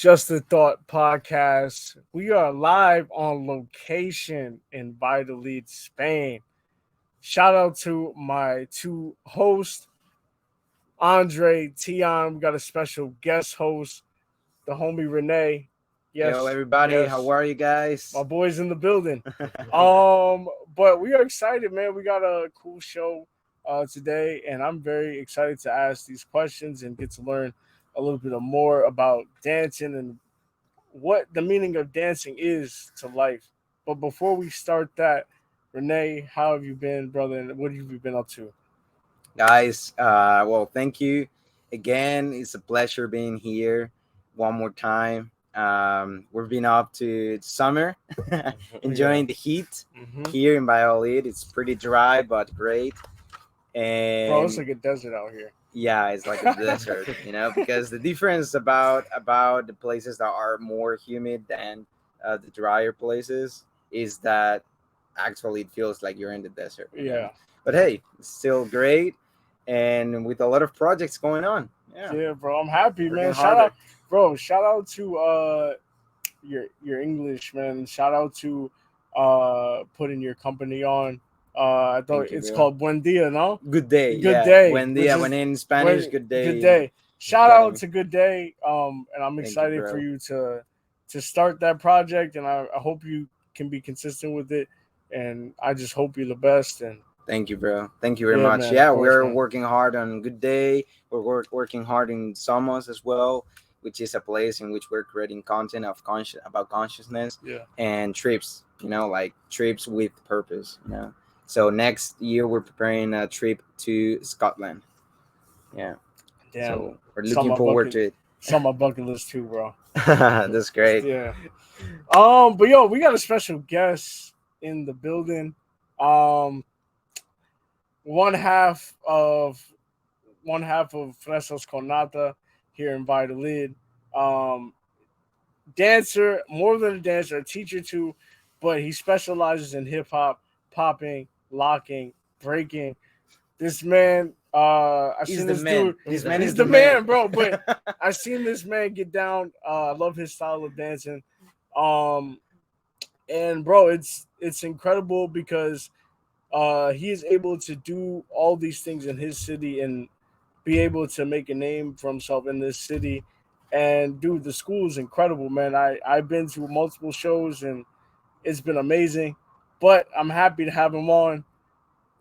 Just a Thought podcast. We are live on location in Valladolid, Spain. Shout out to my two hosts, Andre, Tion. We got a special guest host, the homie Renee. Yo, Yes, everybody, how yes, are you my guys? boy's in the building. But we are excited, man. We got a cool show today, and I'm very excited to ask these questions and get to learn a little bit more about dancing and what the meaning of dancing is to life. But before we start that, Renee, how have you been, brother? And what have you been up to? Guys, thank you again. It's a pleasure being here one more time. We've been up to summer, Yeah. enjoying the heat Hmm. here in Valladolid. It's pretty dry, but great. Bro, it's And like a desert out here. yeah, it's like a desert, because the difference about the places that are more humid than the drier places is that actually it feels like you're in the desert. Yeah. But hey, it's still great, and with a lot of projects going on. Yeah, Yeah, bro. I'm happy, working man. Shout harder. out, bro. Shout out to your English, man. Shout out to putting your company on. I thought Thank you, it's bro. called Buen Dia, no? Good day. Good Yeah, day, buen which dia. is When in Spanish, when good good day. day. Shout out Academy. to Good Day. And I'm Thank you, excited for bro. you to start that project, and I hope you can be consistent with it. And I just hope you're the best. And Thank you, bro. Thank you very yeah, much. man, of Yeah, course, we're man. working hard on Good Day. We're working hard in Somos as well, which is a place in which we're creating content about consciousness Yeah, and trips. Like trips with purpose. So next year we're preparing a trip to Scotland. Yeah. damn. So we're It's on looking my forward bucket. to it. It's on my bucket list too, bro. That's great. Yeah. But yo, we got a special guest in the building. Um, one half of Fresas Con Nata here in Valladolid. Um, dancer, more than a dancer, a teacher too, but he specializes in hip hop, popping, locking, breaking. This man, I He's seen the this man. dude. This man He's is the the man. man, bro. But I seen this man get down. I love his style of dancing. Um, and bro, it's incredible because he is able to do all these things in his city and be able to make a name for himself in this city. And dude, the school is incredible, man. I've been to multiple shows and it's been amazing. But I'm happy to have him on.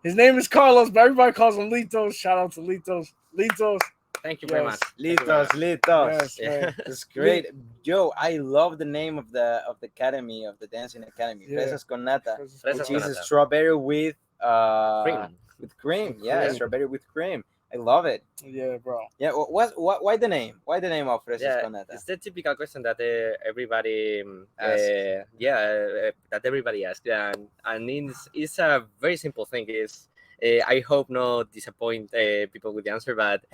His name is Carlos, but everybody calls him Littos. Shout out to Littos. Littos, Thank you very much. yes, Thank you very Litos, much. Litos. yes, Yeah. man. That's Lit, great. Joe, I love the name of the academy, of the dancing academy. yeah. Fresas Con Nata, Fresas which Con is a Nata. strawberry Cream. with cream. With Yeah, Yeah. cream. strawberry with cream. I love it. Yeah, bro. Yeah, why the name? Why the name of Fresas Yeah, Con Nata? it's the typical question that everybody, Ask. that everybody asks, and it's a very simple thing. Is I hope not disappoint people with the answer, but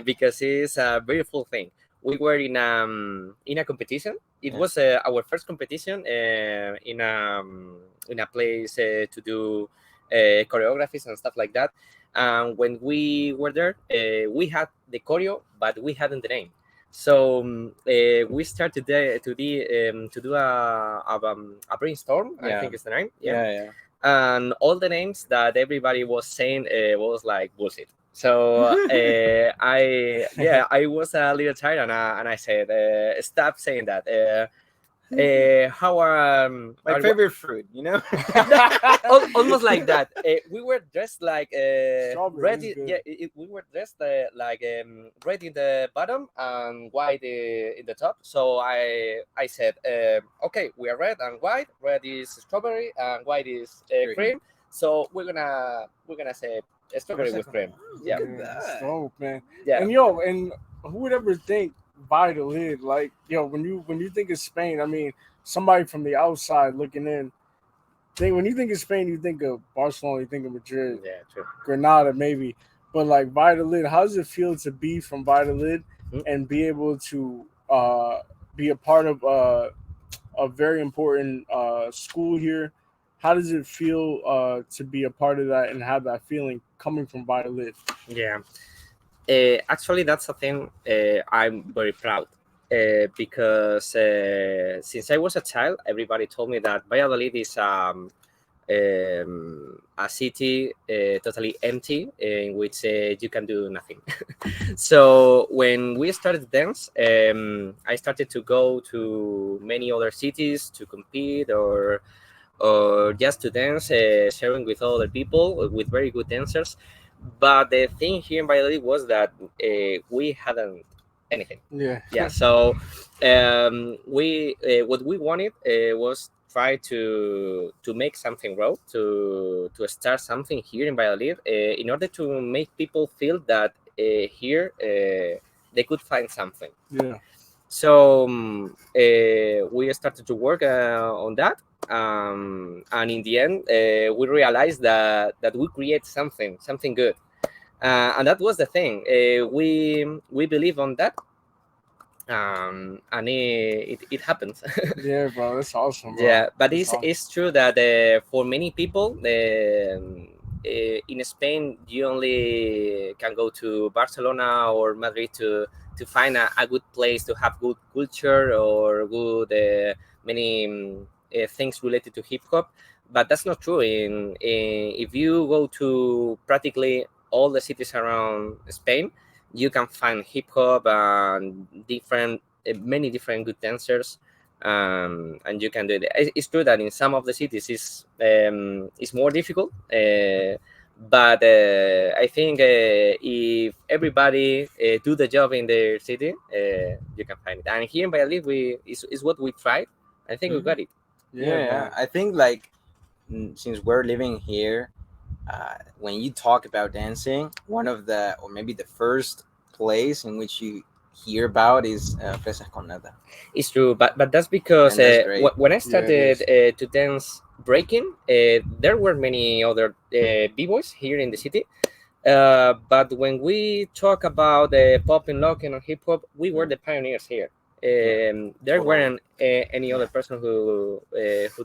because it's a very full thing. We were in a competition. It Yeah. was our first competition in a place to do choreographies and stuff like that. And when we were there, we had the choreo, but we hadn't the name. So we started to do a brainstorm. I Yeah. think is the name. Yeah, Yeah, and all the names that everybody was saying was like bullshit. So I was a little tired, and I said stop saying that. How My are favorite fruit. almost like that. We were dressed like Strawberry red. is good. Yeah, we were dressed like red in the bottom and white in the top. So I said, okay, we are red and white. Red is strawberry and white is Great. cream. So we're gonna say strawberry with cream. Yeah, Look at Yeah, that's that. dope, man. yeah. And yo, and who would ever think Valladolid? Like, yo, when you think of Spain, I mean, somebody from the outside looking in, when you think of Spain, you think of Barcelona, you think of Madrid, Yeah, true. Granada, maybe. But like Valladolid, how does it feel to be from Valladolid Mm. and be able to be a part of a very important school here? How does it feel to be a part of that and have that feeling coming from Valladolid? Yeah. Actually, that's a thing I'm very proud. because since I was a child, everybody told me that Valladolid is a city totally empty in which you can do nothing. So when we started dance, I started to go to many other cities to compete or just to dance, sharing with other people with very good dancers. But the thing here in Valladolid was that we hadn't anything. Yeah. So we what we wanted was try to make something grow, to start something here in Valladolid, in order to make people feel that here they could find something. Yeah. So we started to work on that, and in the end, we realized that we create something good, and that was the thing. We believe on that, and it happens. Yeah, bro, that's awesome, bro. Yeah, but That's awesome. it's true that for many people, in Spain, you only can go to Barcelona or Madrid to find a good place to have good culture or good many things related to hip hop. But that's not true. If you go to practically all the cities around Spain, you can find hip hop and many different good dancers, and you can do it. It's true that in some of the cities it's more difficult, but I think if everybody do the job in their city, you can find it. And here in Valladolid, is what we tried. I think we got it. Yeah, I think like since we're living here, when you talk about dancing, one of the or maybe the first place in which you hear about is Fresas Con Nata. It's true, but that's because And that's great. when I Yeah, started it to dance breaking, there were many other b-boys here in the city. But when we talk about pop and lock and hip hop, we were the pioneers here. There Totally. weren't any other Yeah. person who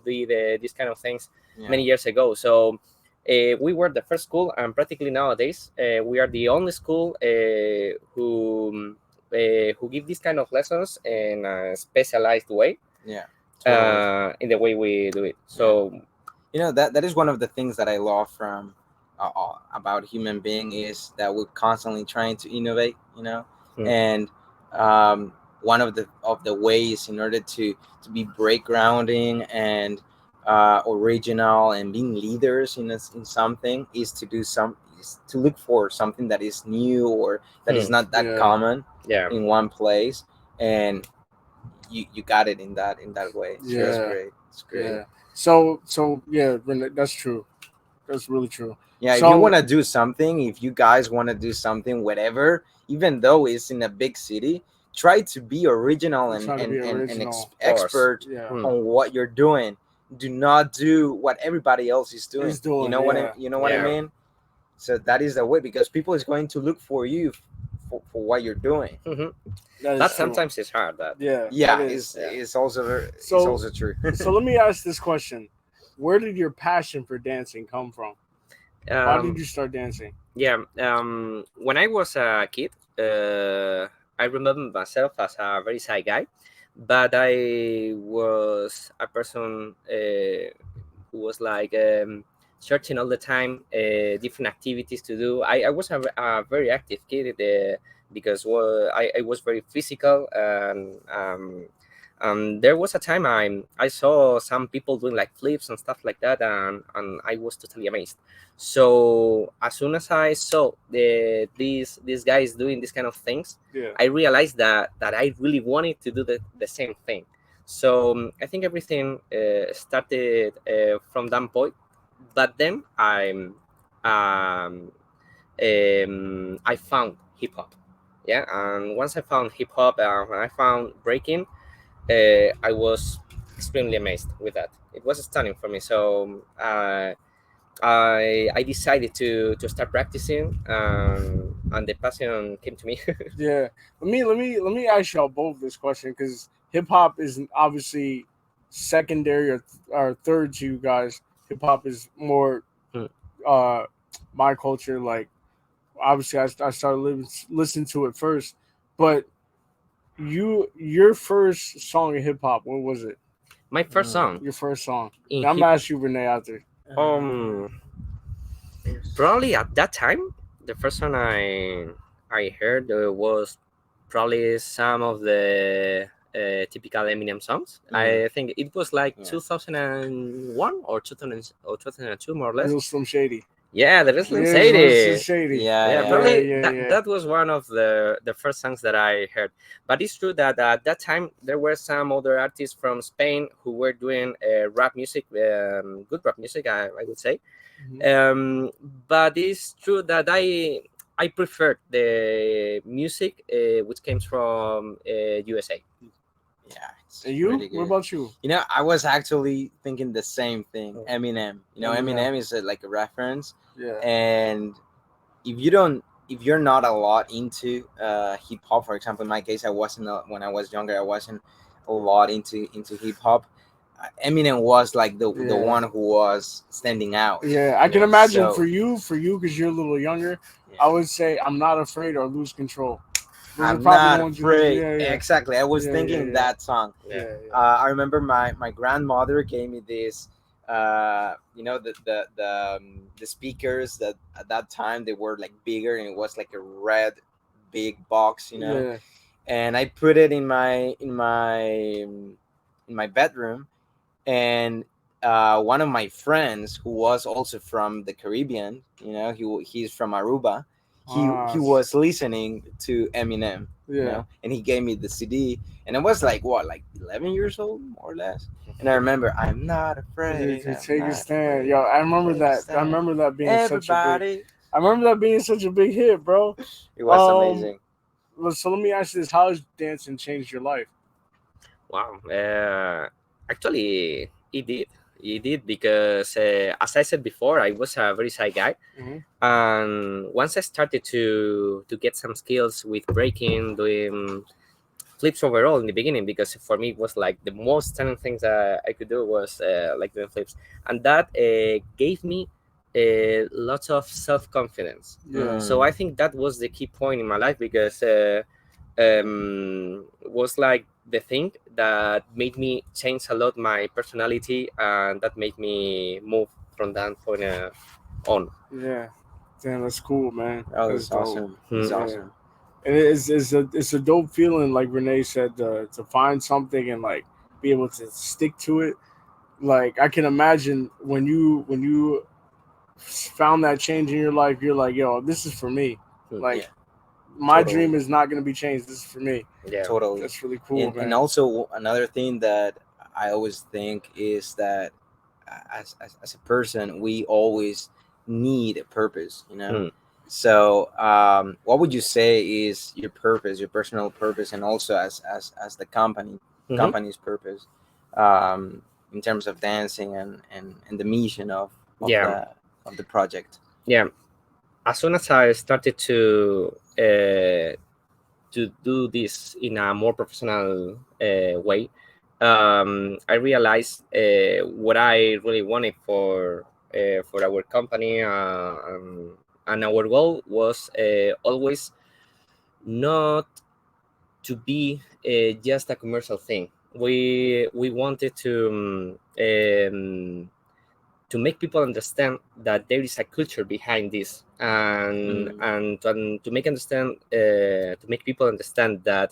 did these kind of things Yeah. many years ago. So we were the first school, and practically nowadays we are the only school who give these kind of lessons in a specialized way. Yeah. Totally. In the way we do it. So You know that is one of the things that I love from about human being is that we're constantly trying to innovate. Mm. And one of the ways in order to be break grounding and original and being leaders in something is to do is to look for something that is new or that is not that Yeah. common yeah, in one place, and you got it in that way. So it's Yeah. great. It's great. Yeah. So yeah, Renee, that's true. That's really true. Yeah, if So- you want to do something, if you guys want to do something, whatever, even though it's in a big city, try to be original and Try to be and original. course. expert Yeah. Mm. on what you're doing. Do not do what everybody else is doing. Is doing, you know what I yeah. you know what I Yeah. mean? So that is the way, because people is going to look for you for what you're doing. Mhm. That is That true. sometimes is hard. That Yeah. Yeah, that is. it's also it's So- also true. So let me ask this question: where did your passion for dancing come from? Why did you start dancing? Yeah, when I was a kid, I remember myself as a very shy guy, but I was a person who was like searching all the time different activities to do. I was a very active kid because I was very physical, and there was a time I saw some people doing like flips and stuff like that, and I was totally amazed. So as soon as I saw these guys doing these kind of things, Yeah. I realized that I really wanted to do the same thing. So I think everything started from that point. But then I found hip hop. Yeah, and once I found hip hop and I found breaking, I was extremely amazed with that. It was stunning for me. So I decided to start practicing, and the passion came to me. Yeah. Let me ask y'all both this question because hip hop is obviously secondary or third to you guys. Hip hop is more Hmm. my culture. Like obviously, I started listening to it first, but your first song in hip hop, what was it? My first song Your first song. in I'm hip gonna ask you, Renee, after. um probably at that time the first song I heard was probably some of the typical Eminem songs. I think it was like Yeah. 2001 or 2000 or 2002 more or less. Little Slim Shady. Yeah, the Slim Yeah, it's Little Slim Shady. Shady. Yeah, Yeah. probably yeah, that yeah. that was one of the first songs that I heard. But it's true that at that time there were some other artists from Spain who were doing rap music, good rap music, I would say. Mhm. But it's true that I preferred the music which comes from USA. Yeah, it's And you? really What good. about you? You know, I was actually thinking the same thing. Oh. Eminem. You know, Eminem. Eminem is like a reference, Yeah. and if you don't, if you're not a lot into hip hop, for example, in my case, I wasn't when I was younger. I wasn't a lot into hip hop. Eminem was like the Yeah. one who was standing out. Yeah, I you can know, imagine so- for you, because you're a little younger. Yeah. I would say I'm not afraid or lose control. Those are I'm probably the not ones afraid. You yeah, yeah. Exactly. I was Yeah, thinking yeah, yeah. that song. Yeah, Yeah. yeah. I remember my grandmother gave me this. You know, the speakers that at that time they were like bigger, and it was like a red big box. You know, Yeah. and I put it in my bedroom, and one of my friends who was also from the Caribbean, you know, he's from Aruba. He was listening to Eminem, you Yeah. know, and he gave me the CD, and I was like, what, like 11 years old, more or less. And I remember, I'm not afraid. To I'm take a not stand. afraid. Yo, I remember Take a that. I stand. remember that being such a big. Everybody. I remember that being such a big hit, bro. It was amazing. So let me ask you this: how has dancing changed your life? Wow. Actually, it did. It did because, as I said before, I was a very shy guy, Mhm. and once I started to get some skills with breaking, doing flips overall in the beginning, because for me it was like the most challenging things that I could do was like doing flips, and that gave me lots of self confidence. Yeah. So I think that was the key point in my life, because was like the thing that made me change a lot my personality, and that made me move from that point on. Yeah. Damn, that's cool, man. Oh, That's that's dope. awesome. Hmm. That's Yeah. awesome. And it's a dope feeling, like Renee said, to find something and like be able to stick to it. Like I can imagine when you found that change in your life, you're like, yo, this is for me. Like Yeah. my Totally. dream is not gonna be changed. This is for me. Yeah. Totally. That's really cool, man. And also another thing that I always think is that as a person, we always need a purpose, you know. Mm. So what would you say is your purpose, your personal purpose, and also as the Mhm. company's purpose, in terms of dancing and the mission Yeah. of the project? Yeah. As soon as I started to do this in a more professional way, I realized what I really wanted for our company, and our goal was always not to be just a commercial thing. We wanted to make people understand that there is a culture behind this, and to make people understand that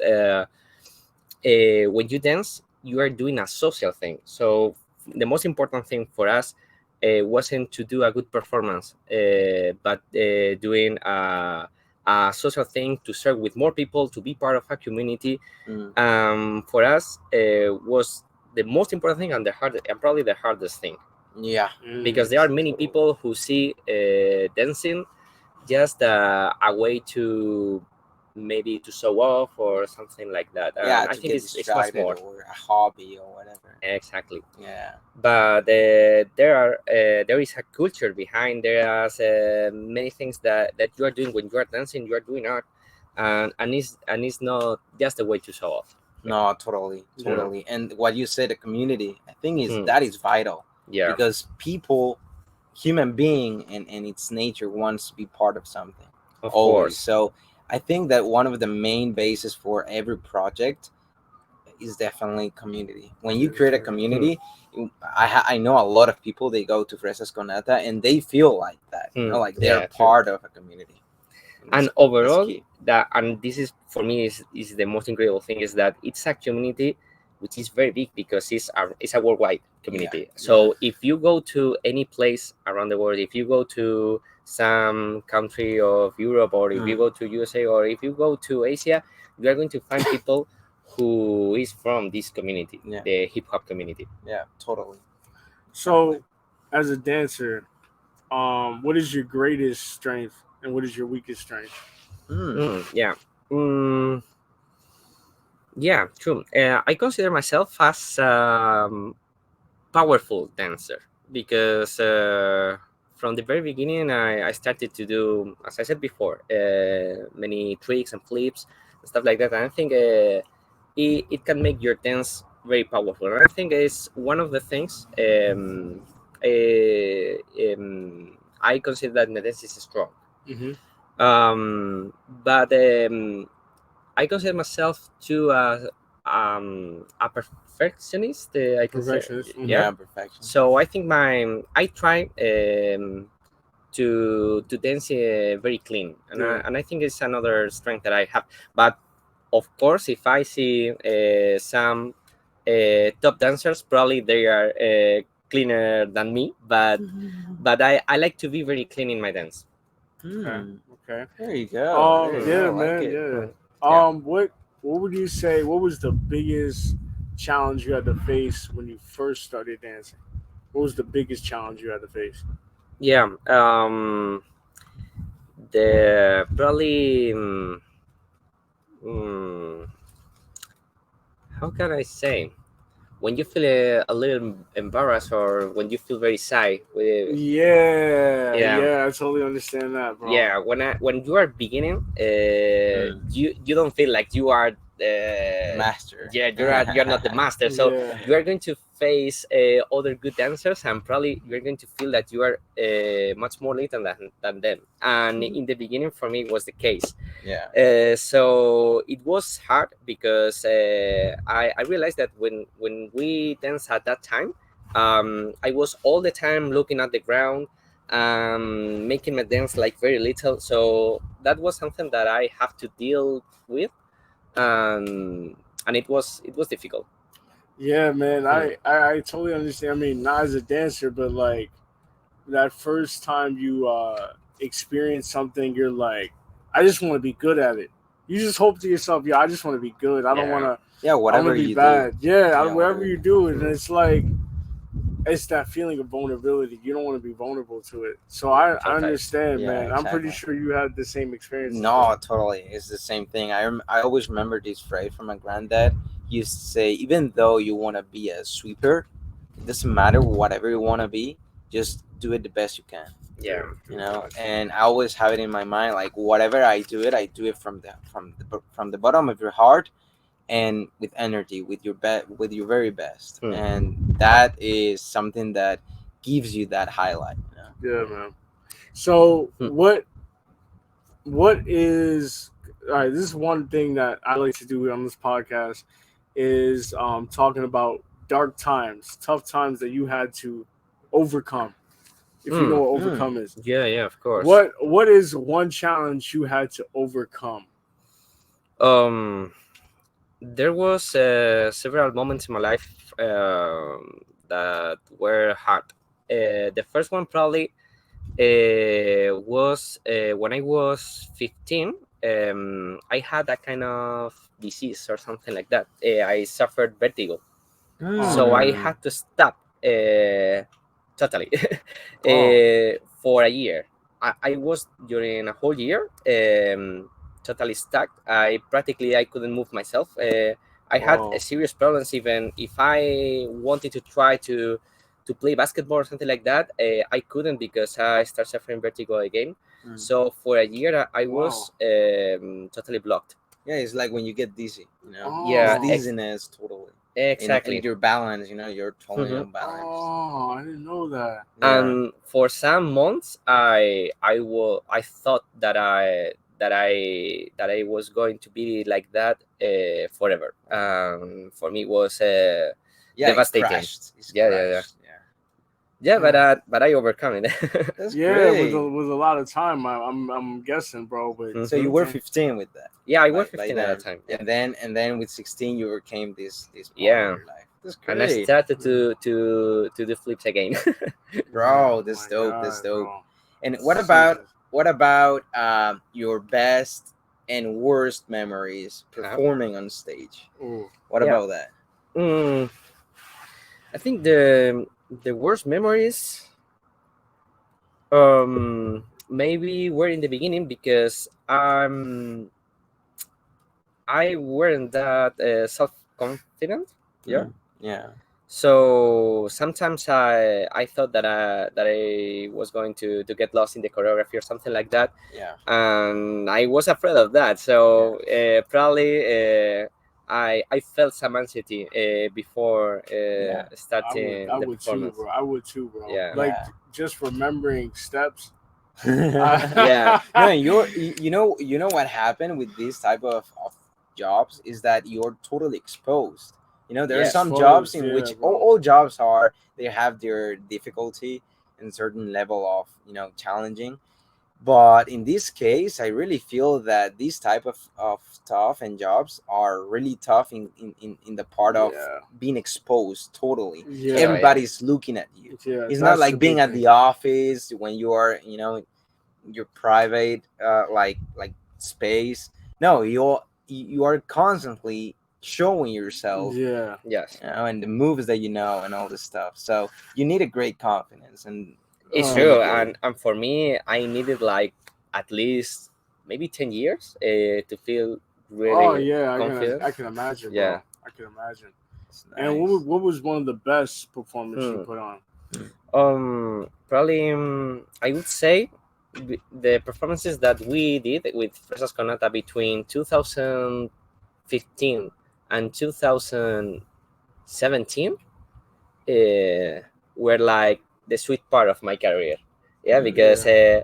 when you dance, you are doing a social thing. So the most important thing for us wasn't to do a good performance, but doing a social thing to share with more people, to be part of a community. For us, was the most important thing, and the hardest, and probably the hardest thing, Yeah. because there are many people who see dancing just a way to maybe to show off or something like that. Yeah, I to think get it's much distracted more. or a hobby or whatever. Exactly. Yeah. But there is a culture behind. There are many things that you are doing when you are dancing. You are doing art, and it's not just a way to show off. No, totally, Yeah. totally. And what you said, the community, I think is Hmm. that is vital, Yeah. because people, human being, and its nature wants to be part of something Of always. course. So I think that one of the main bases for every project is definitely community. When you create a community, I know a lot of people, they go to Fresas Con Nata and they feel like that, like they're Yeah, true. part of a community. And That's overall, key. that, and this is for me is the most incredible thing, is that it's a community which is very big because it's a worldwide community. So if you go to any place around the world, if you go to some country of Europe, or if you go to USA, or if you go to Asia, you are going to find people who is from this community, Yeah. the hip hop community. Yeah, totally. So, as a dancer, what is your greatest strength and what is your weakest strength? Yeah. Mm, yeah, true. I consider myself as powerful dancer because from the very beginning I started to do, as I said before, many tricks and flips and stuff like that. And I think it can make your dance very powerful. And I think it's one of the things I consider that the dance is strong. Mm-hmm. But I consider myself to a perfectionist. I can say, Perfectionist. yeah. Yeah, perfection. So I think I try to dance very clean, and Yeah. I think it's another strength that I have. But of course, if I see some top dancers, probably they are cleaner than me. But I like to be very clean in my dance. Okay. Okay. There you go. There you Yeah, go. I like man. it. Yeah. Yeah. What would you say? What was the biggest challenge you had to face when you first started dancing? What was the biggest challenge you had to face? Yeah. The probably. Mm, how can I say? When you feel a little embarrassed, or when you feel very shy. Yeah, Yeah. yeah, I totally understand that, bro. Yeah, when you are beginning, you don't feel like you are Master. yeah, you're not the master. So Yeah. you are going to face other good dancers, and probably you're going to feel that you are much more later than them. And in the beginning, for me, it was the case. Yeah. So it was hard because I realized that when we danced at that time, I was all the time looking at the ground, making my dance like very little. So that was something that I have to deal with, and it was difficult. Yeah, man. Hmm. I totally understand. I mean, not as a dancer, but like that first time you experience something, you're like, I just want to be good at it. You just hope to yourself, yeah, I just want to be good. I don't want Yeah. to. Yeah, I want to whatever be you do. bad. Yeah, Yeah, whatever whatever you you do, and Hmm. it's like it's that feeling of vulnerability. You don't want to be vulnerable to it. So I Totally. understand, Yeah, man. I'm pretty exactly. sure you had the same experiences, bro. No, totally. It's the same thing. I always remember this phrase from my granddad. He used to say, even though you want to be a sweeper, it doesn't matter whatever you want to be, just do it the best you can. Yeah. And I always have it in my mind, like whatever I do it from the bottom of your heart, and with energy, with your very best, Hmm. and that is something that gives you that highlight. Yeah, man. So Hmm. what is all right? This is one thing that I like to do on this podcast is talking about dark times, tough times that you had to overcome. If you know Hmm. what overcome is, Yeah, yeah, of course. what is one challenge you had to overcome? Um, there was several moments in my life that were hard. The first one probably was when I was 15. I had a kind of disease or something like that. I suffered vertigo, Oh so I man. had to stop totally Oh for a year. I was during a whole year totally stuck. I couldn't move myself. I had wow. serious problems even if I wanted to try to play basketball or something like that. I couldn't because I started suffering vertigo again. So for a year I Wow. was totally blocked. Yeah, it's like when you get dizzy, it's Yeah, Oh. dizziness totally. And exactly. your balance, you're totally Mhm. unbalanced. Oh, I didn't know that. Yeah. And for some months I thought that I was going to be like that forever. For me, it was Yeah, it devastating. crashed. It's Yeah, yeah, crashed. Yeah, Yeah. but I overcome it. That's Yeah, great. with a lot of time. I'm guessing, bro. But So you were Mhm. 15 with that. Yeah, I was Like 15 at then. that time. And then with 16 you overcame this part Yeah. of your life. That's And I great. started to do flips again. Bro, oh that's my dope. That's God, dope. bro. And Jesus. what about your best and worst memories performing on stage? Ooh. What Yeah. about that? Mm, I think the worst memories maybe were in the beginning because I weren't that self confident. Yeah. Yeah. So sometimes I thought that I was going to get lost in the choreography or something like that, Yeah. and I was afraid of that. So probably I felt some anxiety before Yeah. starting I the would too, performance. bro. I would too, bro. Yeah. Like Yeah. just remembering steps. Yeah. No, you know what happened with this type of jobs is that you're totally exposed. You know, there are Yes. some jobs Exposed, in yeah, which bro. all jobs are they have their difficulty and certain level of challenging. But in this case, I really feel that these type of stuff and jobs are really tough in the part of Yeah. being exposed totally. Yeah. Oh, yeah. Everybody's looking at you. Yeah. It's not That's the like being big at thing. the office when you are your private like space. No, you are constantly showing yourself, Yeah. Yes. and the moves that and all this stuff. So you need a great confidence, and It's it's Oh really true, my good. and for me, I needed like at least maybe 10 years to feel Oh really yeah, confident. I can imagine, Yeah. bro. I can imagine. It's And nice. what was one of the best performance you Hmm. put on? Probably I would say the performances that we did with Fresas Con Nata between 2015 and 2017 were like the sweet part of my career. Yeah, because Yeah.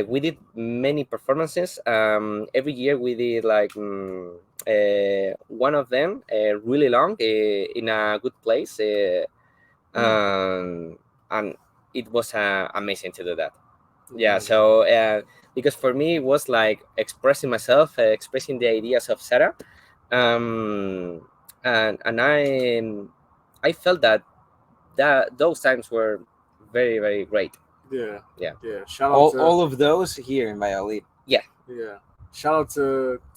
we did many performances. Every year we did like one of them really long in a good place, and it was amazing to do that. Yeah, so because for me it was like expressing myself, expressing the ideas of Sarah, um, and I felt that those times were very very great. Yeah. Yeah. Yeah. Shout out to All of those here in Valladolid. Yeah. yeah. Shout out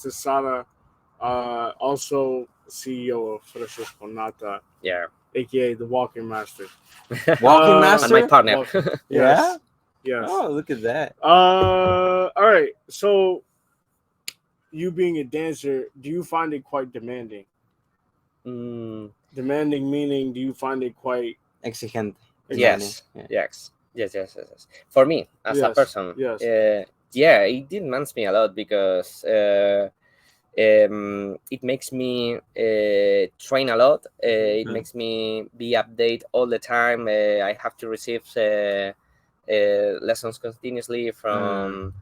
to Sada, also CEO of Fresas Con Nata, Yeah. aka the Walking Master. Walking And master. my partner. Walk- Yeah. yes. Yes. Oh, look at that. All right. So you being a dancer, do you find it quite demanding? Mm, Demanding meaning, do you find it quite Exigente. yes. Yeah. Yes. For me, as a yes, person, yes. yeah, it demands me a lot because it makes me train a lot. It Mhm. makes me be update all the time. I have to receive lessons continuously from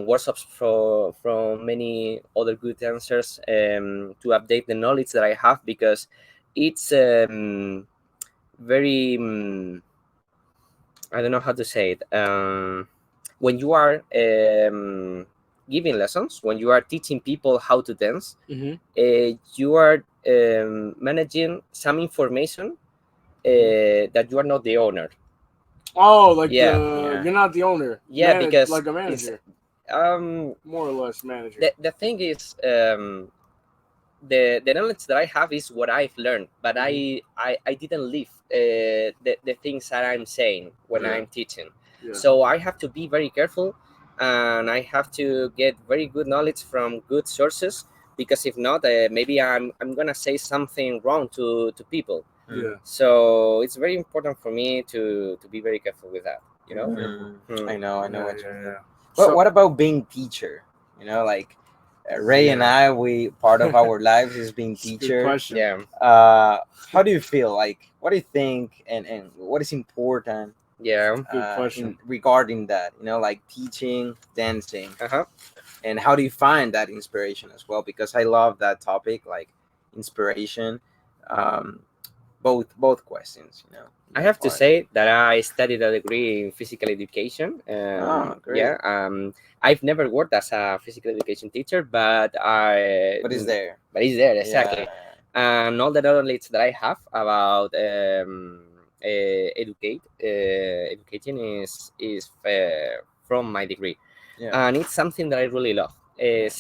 workshops from many other good dancers to update the knowledge that I have because it's very I don't know how to say it. When you are giving lessons, when you are teaching people how to dance, Mm-hmm. you are managing some information that you are not the owner. Oh, like Yeah, you're not the owner. yeah, because Like a it's manager, um more or less manager. the thing is the knowledge that I have is what I've learned, but I didn't live the things that I'm saying when Yeah. I'm teaching. Yeah. So I have to be very careful, and I have to get very good knowledge from good sources because if not, maybe I'm gonna say something wrong to people. Yeah. So it's very important for me to be very careful with that. You know. I know Yeah, what you yeah, mean. yeah. But So what about being teacher? Like Ray and I, we part of our lives is being it's a good teacher. question. Yeah. How do you feel? Like, what do you think, and what is important Yeah. Good question. regarding that? Like teaching, dancing. Uh-huh. and how do you find that inspiration as well? Because I love that topic, like inspiration. Um, both questions, you know. I have to Part. say that I studied a degree in physical education. Oh, great. Yeah, I've never worked as a physical education teacher, but But it's there. exactly. And all the knowledge that I have about educating is from my degree, Yeah. and it's something that I really love.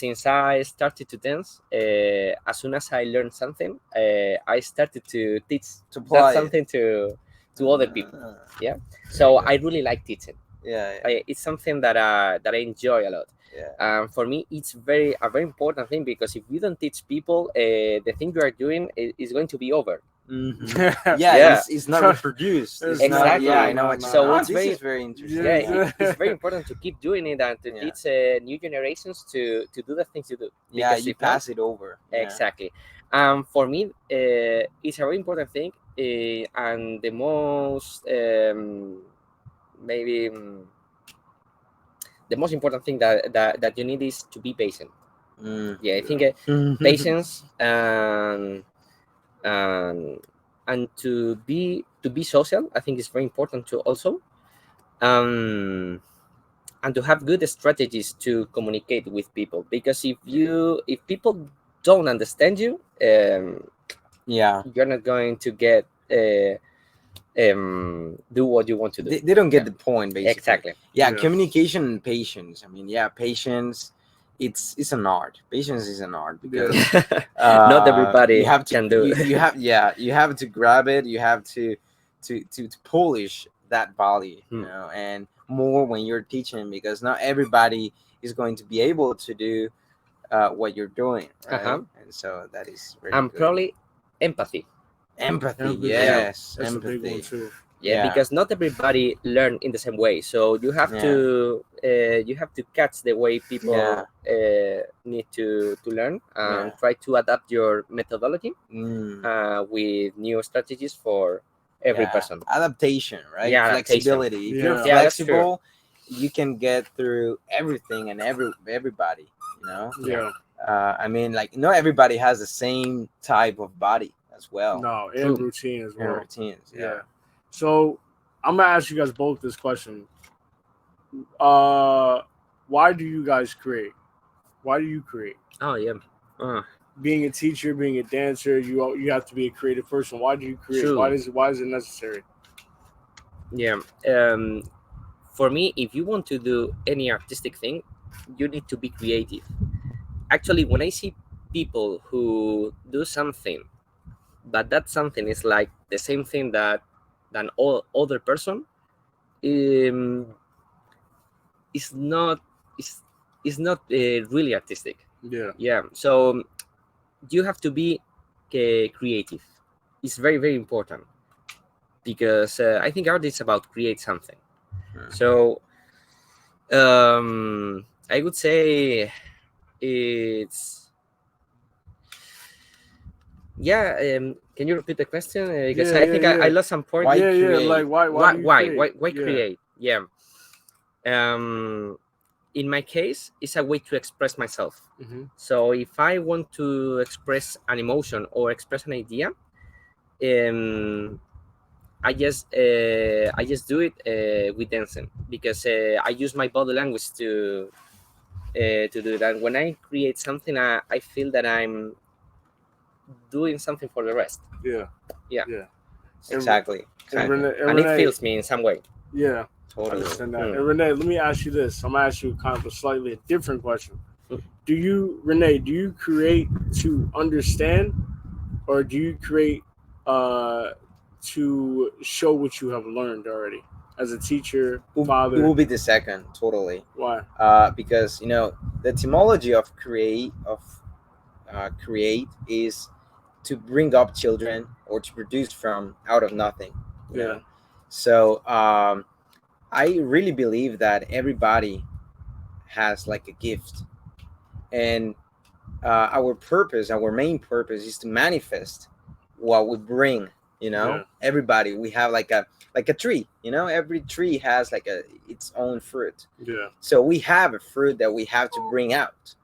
Since I started to dance, as soon as I learned something, I started to teach To that apply it. something to other people. Ah, Yeah, very so good. I really like teaching. Yeah. It's something that I enjoy a lot. Yeah. For me, it's a very important thing, because if you don't teach people, the thing you are doing is going to be over. Mhm. Yeah. Yeah. It's not reproduced. It's It's not. Exactly. Yeah, I know no, what no, you So mean. it's This very- is very interesting. Yeah, Yeah. it's very important to keep doing it and to Yeah. teach new generations to do the things you do. Yeah, Because you if not- pass it over. Yeah. Exactly. For me, it's a very important thing, and the most maybe the most important thing that you need is to be patient. Mm. Yeah, I think Mhm. patience and to be social, I think is very important too also. Um, and to have good strategies to communicate with people, because if people don't understand you, Yeah. you're not going to get do what you want to do. They don't get Yeah. the point, basically. Exactly. Yeah, Yeah. communication and patience. I mean, yeah, patience. It's an art. Patience is an art because Not everybody you have to can do. you have you have to grab it. You have to polish that value, you Hmm. know, and more when you're teaching, because not everybody is going to be able to do what you're doing, right? Uh-huh. And so that is very And good. probably empathy. Empathy, Empathy. yes, That's a empathy. big one too. Yeah, Yeah. because not everybody learn in the same way, so you have to catch the way people need to learn and Yeah. try to adapt your methodology Mm. with new strategies for every Yeah. person. Adaptation, right? Yeah, adaptation. Flexibility. If you're Yeah. Yeah, that's true. flexible, you can get through everything and everybody, you know. Yeah. I mean, like, not everybody has the same type of body as well. No, and True. routine as And well. routines. Yeah. Yeah. So I'm gonna ask you guys both this question. Why do you guys create? Why do you create? Oh yeah. Being a teacher, being a dancer, you have to be a creative person. Why do you create? True. Why is it necessary? Yeah. For me, if you want to do any artistic thing, you need to be creative. Actually, when I see people who do something, but that something is like the same thing than all other person, um, is not is not really artistic. Yeah. Yeah. So you have to be creative. It's very very important, because I think art is about create something. So I would say it's can you repeat the question? Because Yeah, I think yeah. I lost some point. Why yeah, create? like why do you create? Why Yeah. create? Yeah. In my case, it's a way to express myself. Mhm. So if I want to express an emotion or express an idea, I just do it with dancing, because I use my body language to do that. When I create something, I feel that I'm doing something for the rest. Yeah. Yeah. Yeah. Exactly. And Exactly. And it Renee, feels me in some way. yeah, I Totally. understand that. Mm. And Renee, let me ask you this. I'm gonna ask you kind of a slightly different question. Mm. Do you create to understand, or do you create to show what you have learned already as a teacher, It father? will be the second, totally. Why? Because, you know, the etymology of create is to bring up children or to produce from out of nothing. You Yeah. know? So I really believe that everybody has like a gift, and our main purpose is to manifest what we bring, You know, Yeah. everybody, we have like a tree. You know, every tree has like its own fruit. Yeah. So we have a fruit that we have to bring out.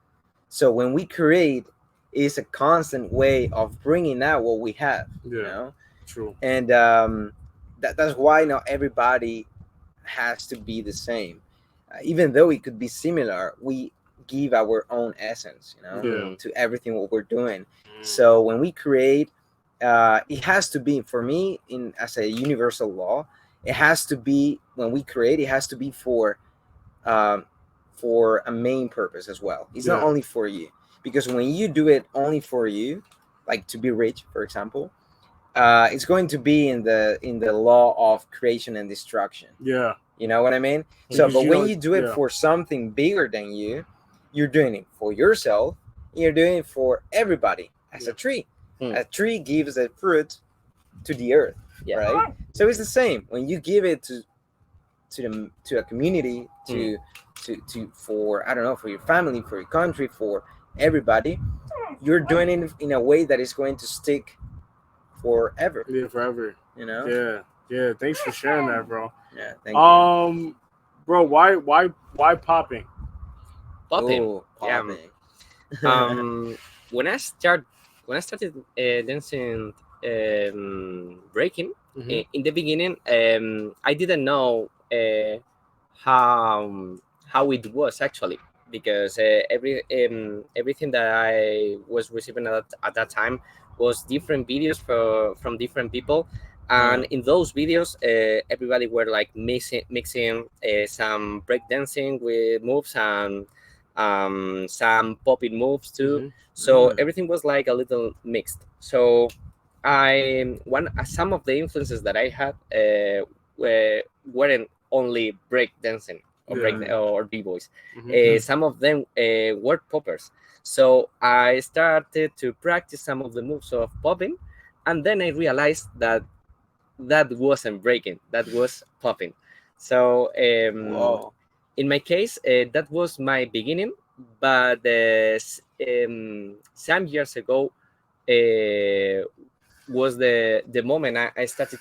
So when we create, is a constant way of bringing out what we have. Yeah. You know, True. and that's why not everybody has to be the same. Even though it could be similar, we give our own essence, you know, Yeah. to everything what we're doing. Mm. So when we create, it has to be, for me, in as a universal law, it has to be, when we create, it has to be um, for a main purpose as well. It's not Yeah. only for you, because when you do it only for you, like to be rich, for example, it's going to be in the law of creation and destruction. Yeah. You know what I mean? So, Because but you when know, you do it yeah. for something bigger than you, you're doing it for yourself. You're doing it for everybody. As Yeah. a tree, Hmm. a tree gives a fruit to the earth, Yeah. right? So it's the same when you give it to a community, to for, I don't know, for your family, for your country, for everybody. You're doing it in a way that is going to stick forever. Yeah, forever. You know? Yeah. Yeah. Thanks for sharing that, bro. Yeah. Thank you. Bro, why popping? Popping. Oh, Yeah. popping. When I started dancing, breaking, Mhm. in the beginning, I didn't know how how it was actually, because everything that I was receiving at that time was different videos from different people, and in those videos, everybody were like mixing some breakdancing with moves and some popping moves too. Mhm. So everything was like a little mixed. So I one some of the influences that I had weren't only break dancing or Yeah. or b-boys. Mhm. Some of them were poppers. So I started to practice some of the moves of popping, and then I realized that that wasn't breaking, that was popping. So Whoa. in my case, that was my beginning, but some years ago was the moment I started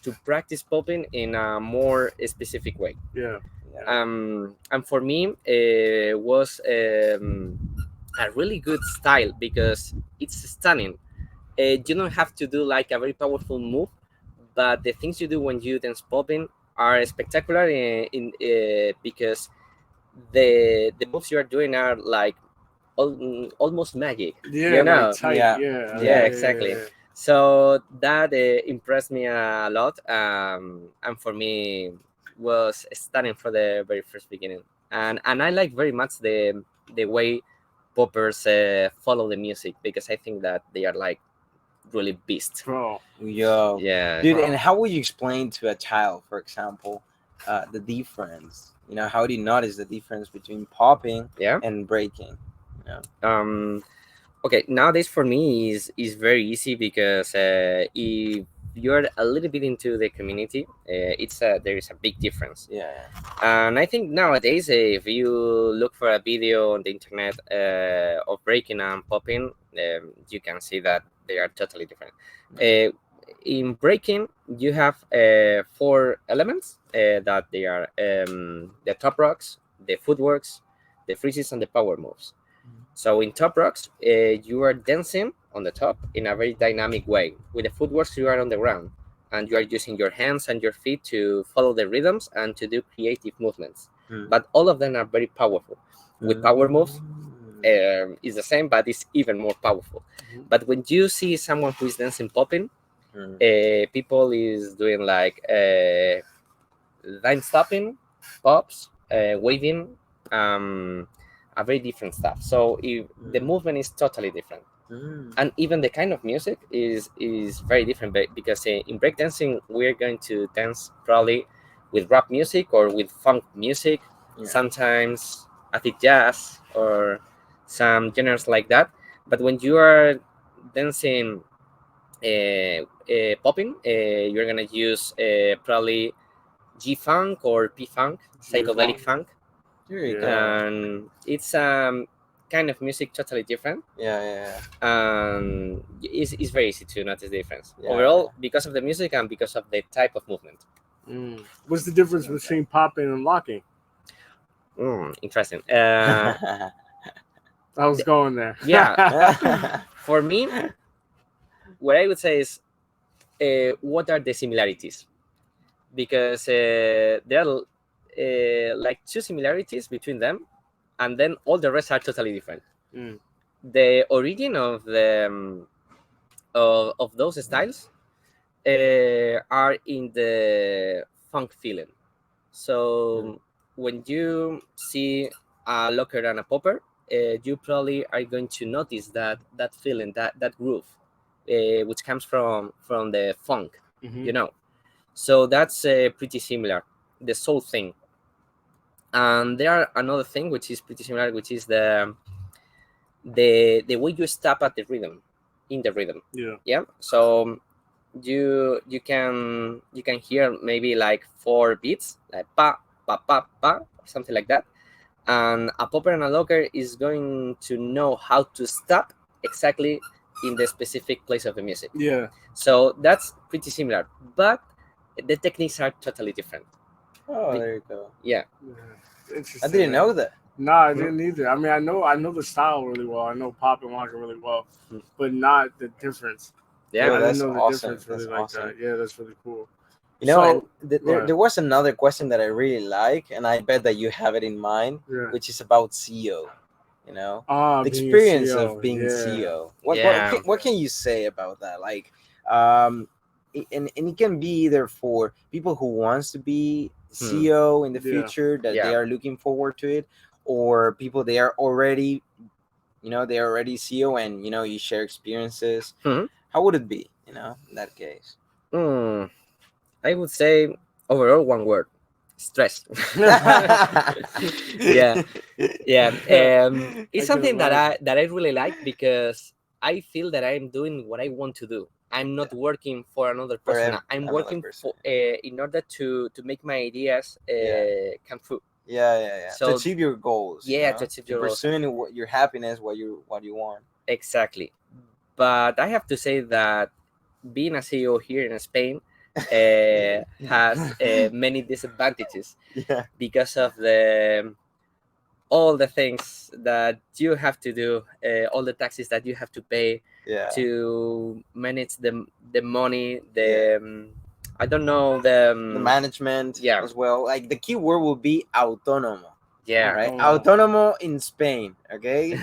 to practice popping in a more specific way. Yeah. Yeah. And for me, was a really good style because it's stunning. You don't have to do like a very powerful move, but the things you do when you dance popping are spectacular because the moves you are doing are like almost magic. Yeah, You like know? tight. Yeah. Yeah. Yeah, Yeah. exactly. So that impressed me a lot, and for me was stunning for the very first beginning. And I like very much the way poppers follow the music, because I think that they are like really beasts. Bro. Yo, Yeah. dude, and how would you explain to a child, for example, the difference? You know, how do you notice the difference between popping Yeah. and breaking? You know? Okay, nowadays for me is very easy because if you're a little bit into the community, there is a big difference. Yeah. And I think nowadays, if you look for a video on the internet of breaking and popping, you can see that they are totally different. In breaking, you have four elements that they are the top rocks, the footworks, the freezes, and the power moves. So in top rocks, you are dancing on the top in a very dynamic way. With the footworks, you are on the ground, and you are using your hands and your feet to follow the rhythms and to do creative movements. But all of them are very powerful. With power moves, it's the same, but it's even more powerful. But when you see someone who is dancing popping, people is doing like line stopping, pops, waving, a very different stuff. So if the movement is totally different, and even the kind of music is very different, because in breakdancing we're going to dance probably with rap music or with funk music, sometimes acid jazz or some genres like that. But when you are dancing popping, you're gonna use probably G funk or P funk, psychedelic funk, Here you go. and it's kind of music totally different. And it's very easy to notice the difference overall because of the music and because of the type of movement. What's the difference between popping and locking? Interesting. I was going there. Yeah. For me, what I would say is, what are the similarities? Because there are like two similarities between them, and then all the rest are totally different. The origin of the of those styles are in the funk feeling. So when you see a locker and a popper, you probably are going to notice that feeling, that groove, which comes from the funk, you know. So that's pretty similar, the soul thing. And there are another thing which is pretty similar, which is the way you step at the rhythm, in the rhythm. Yeah. So you can hear maybe like 4 beats, like pa pa pa pa, or something like that. And a popper and a locker is going to know how to stop exactly in the specific place of the music. So that's pretty similar, but the techniques are totally different. There you go. Yeah. Interesting. I didn't know that. No, I didn't either. I mean, I know the style really well. I know pop and locker really well, but not the difference. Yeah, I that's didn't know the awesome. difference really That's like awesome. that. Yeah, that's really cool. You know, So, and there was another question that I really like, and I bet that you have it in mind, which is about CEO. You know, the experience of being CEO. What can you say about that? Like, and it can be either for people who wants to be CEO in the future, that they are looking forward to it, or people they are already, they are already CEO, and you share experiences. How would it be, in that case? I would say overall one word: stress. Yeah. It's something that I really like, because I feel that I'm doing what I want to do. I'm not working for another person. I'm working for in order to make my ideas come true. So to achieve your goals. To achieve your goals. Pursuing your happiness, what you want. Exactly. But I have to say that being a CEO here in Spain has many disadvantages, because of all the things that you have to do, all the taxes that you have to pay to manage the money, I don't know, the management as well. Like the key word will be autónomo. Right? Autónomo in Spain. Okay,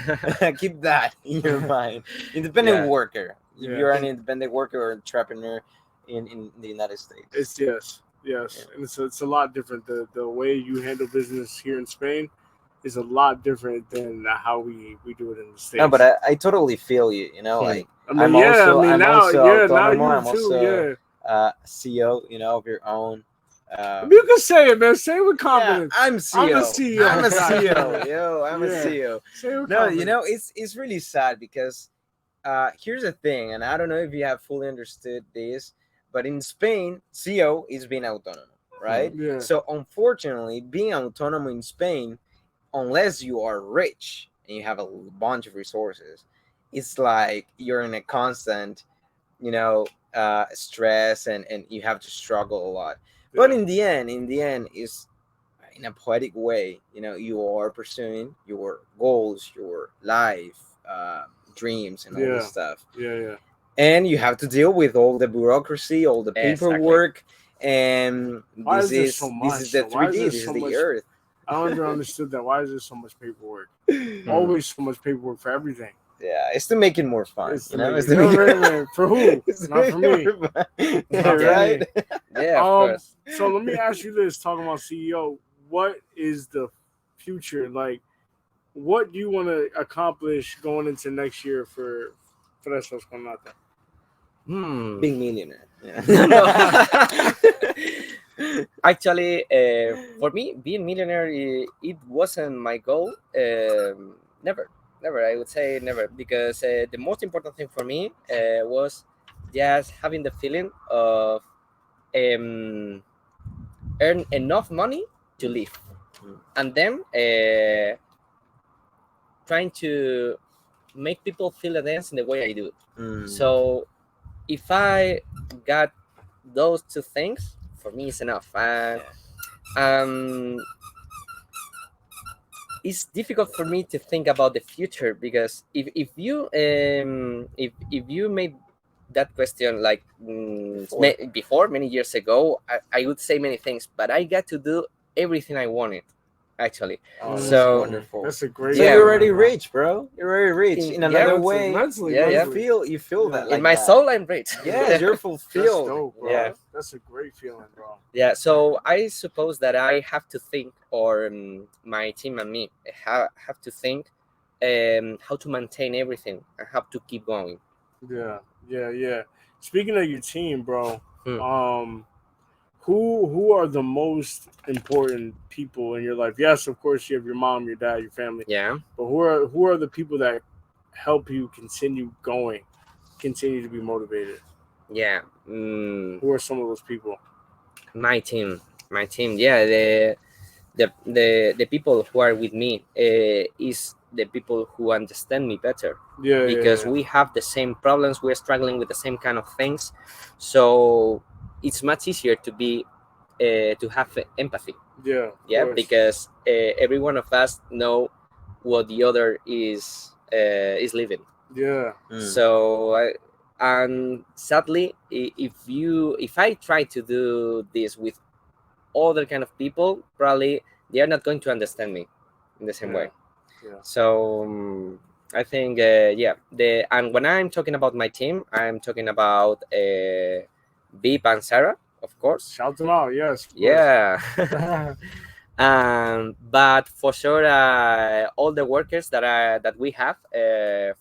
keep that in your mind. Independent worker. If you're an independent worker or entrepreneur in the United States. It's and it's a lot different. The way you handle business here in Spain is a lot different than how we do it in the States. No, but I totally feel you. Like I'm also CEO. Of your own. You can say it, man. Say it with confidence. I'm CEO. I'm a CEO. I'm a CEO. Yo, I'm a CEO. Say it with no, confidence. it's really sad, because here's the thing, and I don't know if you have fully understood this, but in Spain, CEO is being autonomous, right? So unfortunately, being autonomous in Spain, unless you are rich and you have a bunch of resources, it's like you're in a constant, stress, and you have to struggle a lot. But in the end, is in a poetic way, you are pursuing your goals, your life, dreams, and all this stuff. And you have to deal with all the bureaucracy, all the paperwork, and this is the 3D, this is the earth. I never understood that. Why is there so much paperwork? Always so much paperwork for everything. Yeah, it's to make it more fun. For who? Not for me. Right? Yeah, of course. So let me ask you this: talking about CEO, what is the future like? What do you want to accomplish going into next year for Fresas Con Nata? Being millionaire. Actually, for me, being millionaire, it wasn't my goal. Never, I would say never, because the most important thing for me was just having the feeling of earn enough money to live, and then trying to make people feel the dance in the way I do. Mm. So if I got those two things, for me it's enough. Um, it's difficult for me to think about the future, because if you made that question like before many years ago, I would say many things, but I got to do everything I wanted, actually. Oh, that's So wonderful. That's a great. So Yeah. you're already rich, bro. You're already rich. In Yeah, another mentally- way, mentally, Yeah, yeah. mentally. you feel Yeah. that in like my that. soul, I'm rich. Yes, you're That's fulfilled. dope, bro. Yeah. That's a great feeling, bro. Yeah, so I suppose that I have to think, or my team and me have to think how to maintain everything and how to keep going. Yeah, yeah. Speaking of your team, bro, Hmm. who are the most important people in your life? Yes, of course, you have your mom, your dad, your family, Yeah, but who are the people that help you continue going, continue to be motivated? yeah. Who are some of those people? My team, yeah. The people who are with me is the people who understand me better, Yeah, because we have the same problems, we're struggling with the same kind of things, so it's much easier to be to have empathy. yeah, Yeah, course. because every one of us know what the other is living. Yeah, So and sadly, if I try to do this with other kind of people, probably they are not going to understand me in the same Yeah. way. Yeah. So I think and when I'm talking about my team, I'm talking about Beep and Sarah, of course. shout them out. Yes, of course. Yeah. But for sure, all the workers that we have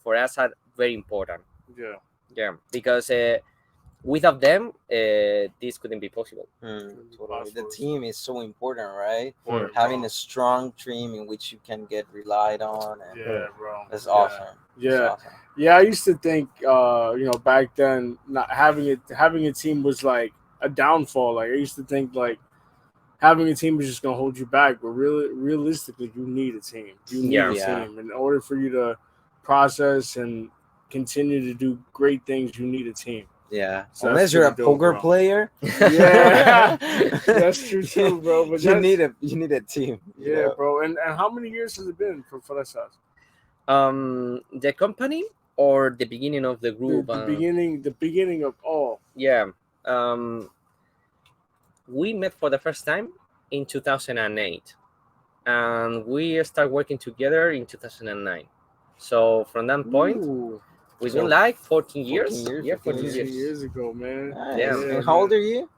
for us are very important. Yeah, Yeah, because without them, this couldn't be possible. Totally. The team is so important, right? Important, Having bro. a strong team in which you can get relied on, and Yeah, bro. that's Yeah. awesome. Yeah. That's awesome. Yeah, I used to think, back then, not having a team was like a downfall. Like I used to think like having a team is just gonna hold you back, but really, realistically, you need a team. You need Yeah. a Yeah. team in order for you to process and continue to do great things. You need a team. Yeah. So Unless that's you're a pretty dope, poker bro. player. Yeah, that's true too, bro. But you that's- need a team. You yeah, know? bro. And how many years has it been for Fresas? The company or the beginning of the The, group? the beginning of all. Yeah. We met for the first time in 2008, and we started working together in 2009. So from that point, Ooh, we've So, been like 14 years. 14 years, Yeah, 15 14 14 years. years ago, man. Nice. Yeah. And how old are you?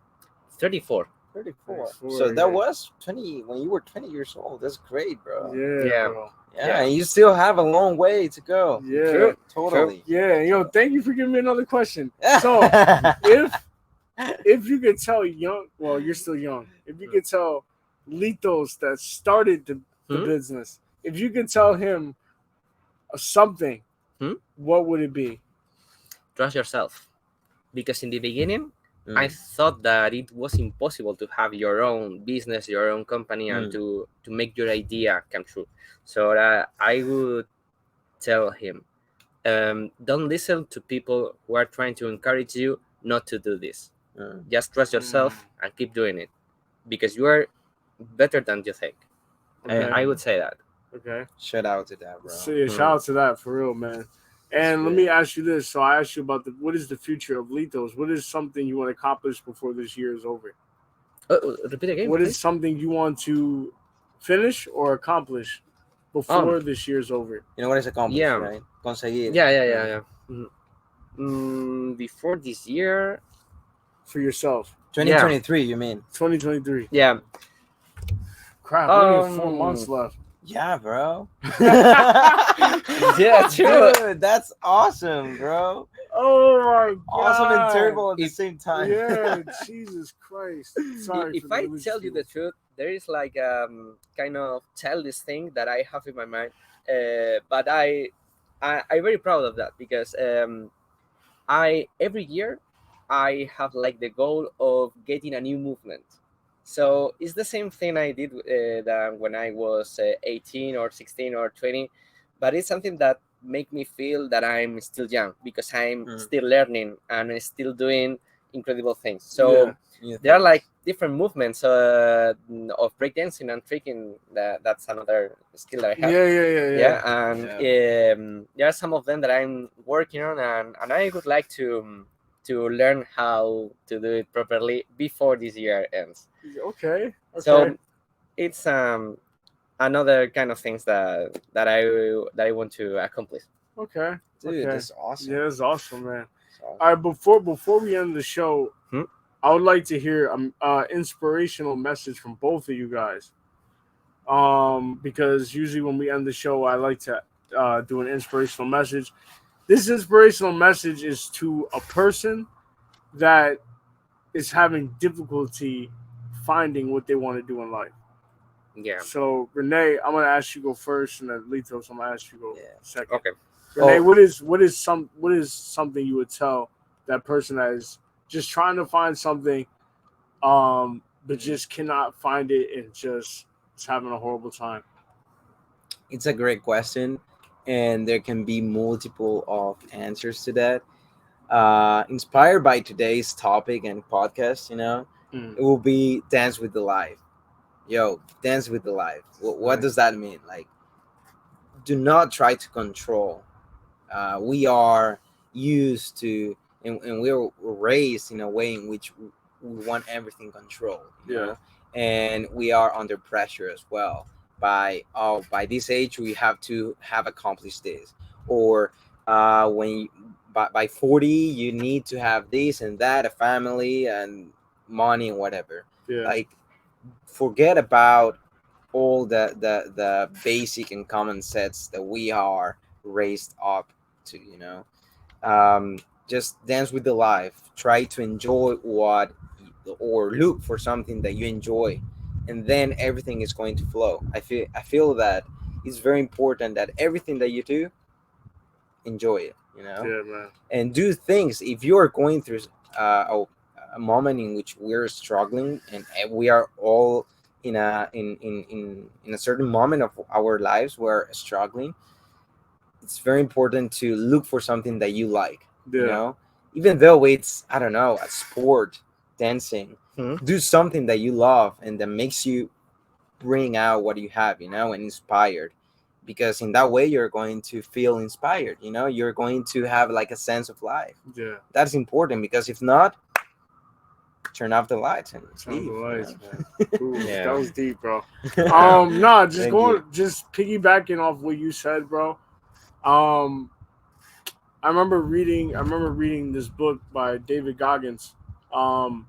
34. 34. 34, So yeah. that was 20 when you were 20 years old. That's great, bro. Yeah, Yeah. bro. Yeah, and you still have a long way to go. Yeah. True. Totally. Yeah, thank you for giving me another question. So, if you could tell you're still young. If you could tell Littos that started the Hmm? business, if you could tell him something, what would it be? Trust yourself, because in the beginning, Mm. I thought that it was impossible to have your own business, your own company, and to make your idea come true. So I would tell him, don't listen to people who are trying to encourage you not to do this. Just trust yourself and keep doing it, because you are better than you think. Okay. I would say that. Okay. Shout out to that, bro. So yeah, shout out to that for real, man. And let me ask you this. So I asked you about what is the future of Littos? What is something you want to accomplish before this year is over? Repeat again. What please? is something you want to finish or accomplish before this year's over? You know what is accomplished, Yeah. right? Conseguir. Yeah. Before this year, For yourself. 2023, you mean? 2023. yeah. Crap, we only have 4 months left. Yeah, bro. Yeah, true. Dude, that's awesome, bro. Oh my god. Awesome and terrible at the If- same time. Yeah, Jesus Christ. Sorry. If for the I religious tell you the people. truth, there is like kind of childish thing that I have in my mind, but I'm very proud of that, because I every year I have like the goal of getting a new movement. So it's the same thing I did that when I was 18 or 16 or 20, but it's something that make me feel that I'm still young because I'm Mm. still learning and I'm still doing incredible things. Yeah. So New there are things. like different movements of breakdancing and tricking. That's another skill that I have. Yeah. And there are some of them that I'm working on, and I would like to learn how to do it properly before this year ends. Okay. So it's another kind of things that I want to accomplish. Okay. Dude, Okay. that's awesome. Yeah, that's awesome, man. That's awesome. All right, before we end the show, Hmm? I would like to hear inspirational message from both of you guys. Because usually when we end the show, I like to do an inspirational message. This inspirational message is to a person that is having difficulty finding what they want to do in life. Yeah. So Renee, I'm gonna ask you go first, and then Littos, I'm gonna ask you go Yeah. second. Okay. Renee, Oh. what is something you would tell that person that is just trying to find something, but just cannot find it and just is having a horrible time? It's a great question, and there can be multiple of answers to that. Inspired by today's topic and podcast, it will be dance with the life. Yo, dance with the life. What Right. does that mean? Like, do not try to control. We are used to, and we were raised in a way in which we want everything controlled, Yeah. and we are under pressure as well. By this age we have to have accomplished this, or when you, by 40 you need to have this and that, a family and money and whatever. Yeah. Like, forget about all the basic and common sets that we are raised up to, just dance with the life, try to enjoy or look for something that you enjoy, and then everything is going to flow. I feel that it's very important that everything that you do, enjoy it, Yeah, man. and do things. If you are going through a moment in which we're struggling, and we are all in a certain moment of our lives we're struggling, it's very important to look for something that you like, Yeah. even though it's, I don't know, a sport, dancing. Hmm? Do something that you love and that makes you bring out what you have, and inspired, because in that way you're going to feel inspired, you're going to have like a sense of life. Yeah. That's important, because if not, turn off the lights and Turn leave. the lights, man. Ooh, Yeah. that was deep, bro. Thank Nah, just you. just piggybacking off what you said, bro. Um, I remember reading this book by David Goggins. Um,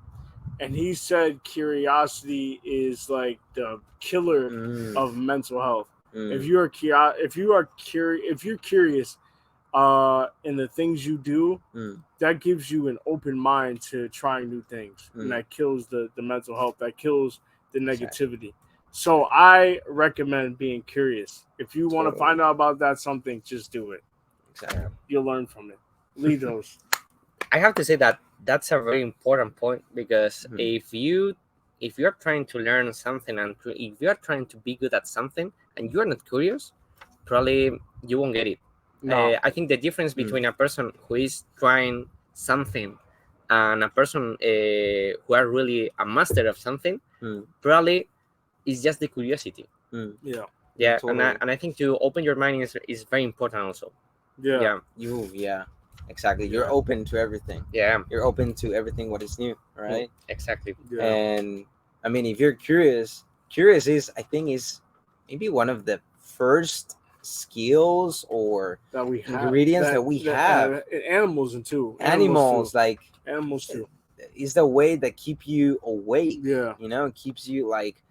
and he said curiosity is like the killer Mm, of mental health. If mm, you are if you're curious in the things you do, mm, that gives you an open mind to trying new things, and that kills the mental health, that kills the exactly. negativity. So I recommend being curious. If you want to Totally. find out about that something, just do it. Exactly. You'll learn from it. Litos. I have to say that that's a very important point because Mhm. if you're trying to learn something and if you're trying to be good at something and you're not curious, probably you won't get it. No. I think the difference between a person who is trying something and a person who are really a master of something Mm, probably is just the curiosity. mm. Yeah. Yeah, Totally. and I think to open your mind is very important also. Yeah. Yeah, exactly. Yeah. You're open to everything. Yeah, You're open to everything what is new, right? exactly. Yeah. And I mean, if you're curious is, I think, is maybe one of the first skills or That we have ingredients that we have. animals and too. Animals, like, Animals too. is the way that keep you awake. Yeah. It keeps you like,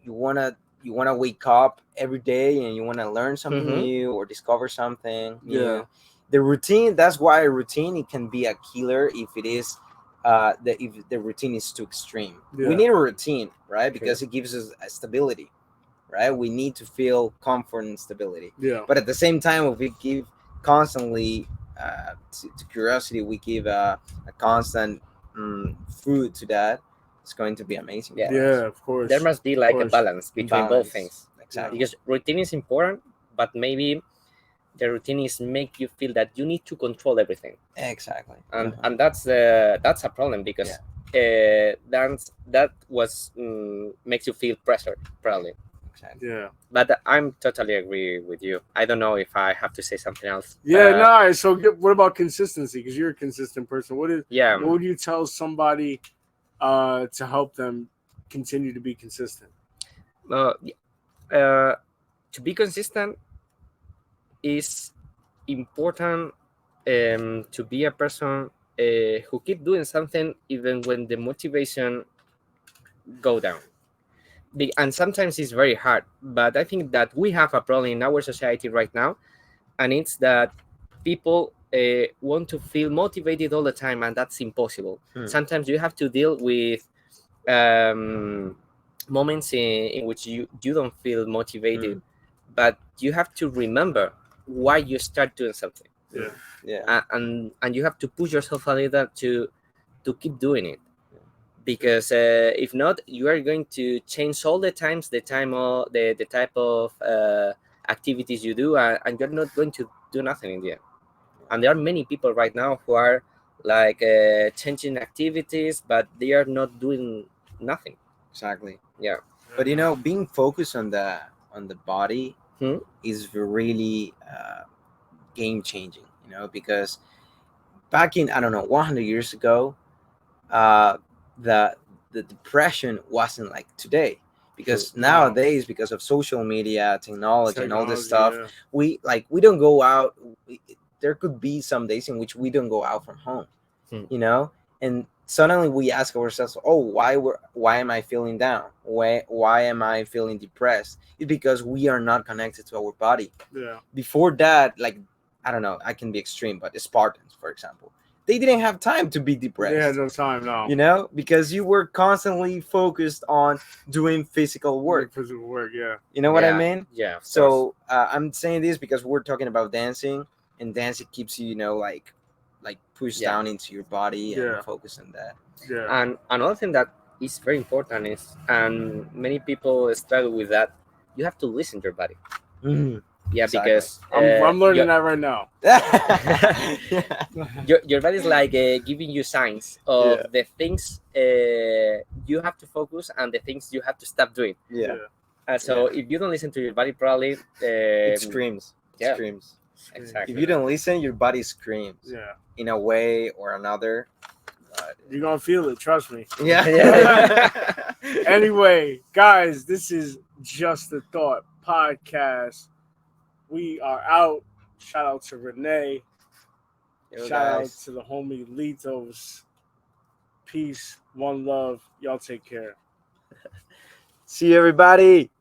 you wanna wake up every day and you wanna learn something Mhm. new or discover something new. Yeah. The routine, that's why a routine, it can be a killer if it is if the routine is too extreme. Yeah. We need a routine, right? Because it gives us a stability, right? We need to feel comfort and stability. Yeah. But at the same time, if we give constantly to curiosity, we give a constant food to that, it's going to be amazing. Yeah. For us. Yeah, of course. There must be like a course. balance between both Balance. things Exactly. because routine is important, but maybe the routine is make you feel that you need to control everything, Exactly. and that's a problem, because that was makes you feel pressure probably. Exactly. Yeah. But I'm totally agree with you. I don't know if I have to say something else. Yeah, no. So, what about consistency? Because you're a consistent person. What would you tell somebody to help them continue to be consistent? uh, to be consistent is important, to be a person who keep doing something even when the motivation go down. And sometimes it's very hard, but I think that we have a problem in our society right now, and it's that people want to feel motivated all the time, and that's impossible. Sometimes you have to deal with moments in which you don't feel motivated, but you have to remember why you start doing something. And you have to push yourself a little to keep doing it, because if not, you are going to change all the times the time or the type of activities you do, and you're not going to do nothing in the end. And there are many people right now who are like changing activities, but they are not doing nothing. Exactly. Yeah. But being focused on the body is really game changing. Because back in, I don't know, 100 years ago, the depression wasn't like today. Because nowadays, because of social media, technology, and all this stuff, we don't go out. There could be some days in which we don't go out from home, and suddenly we ask ourselves, oh, why am I feeling down? Why am I feeling depressed? It's because we are not connected to our body. Before that, like, I don't know, I can be extreme, but the Spartans, for example, they didn't have time to be depressed. They had no time, no. Because you were constantly focused on doing physical work. Yeah. You know what I mean? Yeah. So I'm saying this because we're talking about dancing, and dancing keeps you, like pushed down into your body and focus on that. Yeah. And another thing that is very important is, and many people struggle with that, you have to listen to your body. Yeah, Exactly. because I'm learning that right now. Your body is like giving you signs of the things you have to focus and the things you have to stop doing. So if you don't listen to your body, probably it screams. Yeah. It screams. Exactly. If you don't listen, your body screams. Yeah. In a way or another. You're gonna feel it, trust me. Yeah. Anyway, guys, this is Just a Thought podcast. We are out. Shout out to Renee. Shout out to the homie Littos. Peace, one love. Y'all take care. See you, everybody.